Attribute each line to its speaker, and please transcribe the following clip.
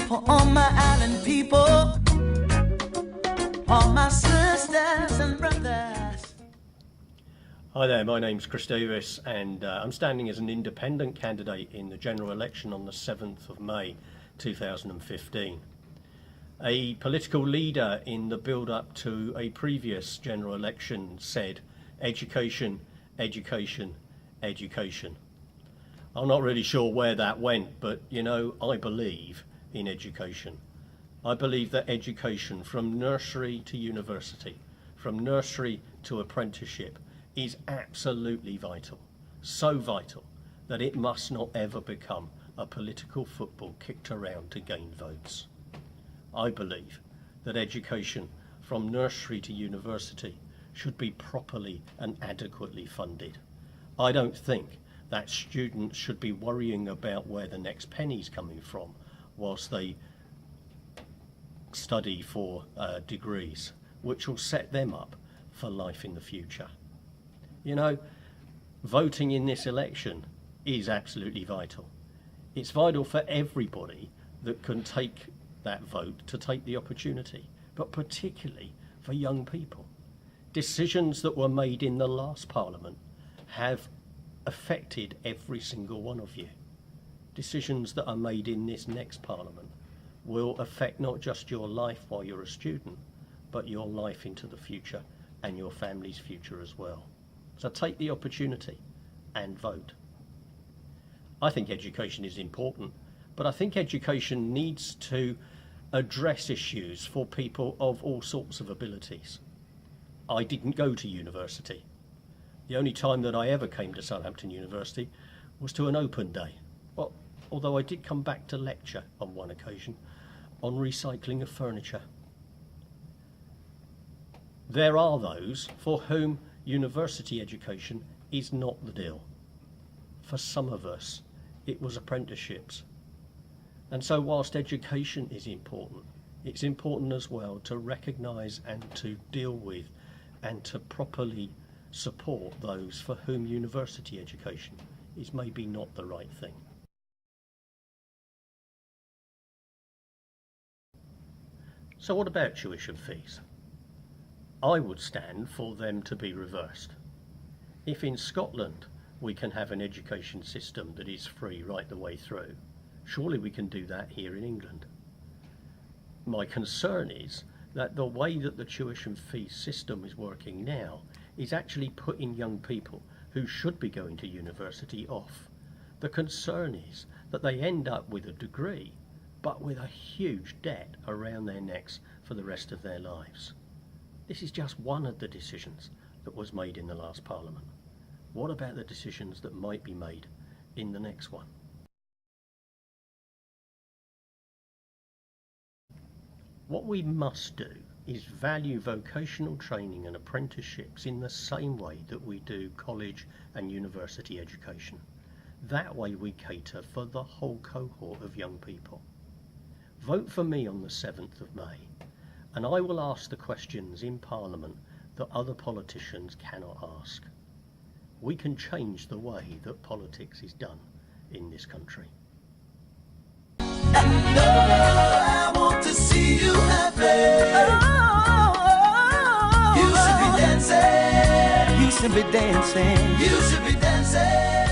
Speaker 1: For all my island people, all my sisters and brothers.
Speaker 2: Hi there, my name's Chris Davis and I'm standing as an independent candidate in the general election on the 7th of May 2015. A political leader in the build-up to a previous general election said, education, education, education. I'm not really sure where that went, but you know, I believe in education. I believe that education from nursery to university, from nursery to apprenticeship, is absolutely vital. So vital that it must not ever become a political football kicked around to gain votes. I believe that education from nursery to university should be properly and adequately funded. I don't think that students should be worrying about where the next penny's coming from whilst they study for degrees, which will set them up for life in the future. You know, voting in this election is absolutely vital. It's vital for everybody that can take that vote to take the opportunity, but particularly for young people. Decisions that were made in the last Parliament have affected every single one of you. Decisions that are made in this next Parliament will affect not just your life while you're a student, but your life into the future and your family's future as well. So take the opportunity and vote. I think education is important, but I think education needs to address issues for people of all sorts of abilities. I didn't go to university. The only time that I ever came to Southampton University was to an open day. Well, although I did come back to lecture on one occasion on recycling of furniture. There are those for whom university education is not the deal. For some of us, it was apprenticeships. And so whilst education is important, it's important as well to recognise and to deal with and to properly support those for whom university education is maybe not the right thing. So what about tuition fees? I would stand for them to be reversed. If in Scotland we can have an education system that is free right the way through, surely we can do that here in England. My concern is that the way that the tuition fee system is working now is actually putting young people who should be going to university off. The concern is that they end up with a degree, but with a huge debt around their necks for the rest of their lives. This is just one of the decisions that was made in the last Parliament. What about the decisions that might be made in the next one? What we must do is value vocational training and apprenticeships in the same way that we do college and university education. That way we cater for the whole cohort of young people. Vote for me on the 7th of May, and I will ask the questions in Parliament that other politicians cannot ask. We can change the way that politics is done in this country.
Speaker 1: And I want to see you happy. You should be dancing. You should be dancing. You should be dancing.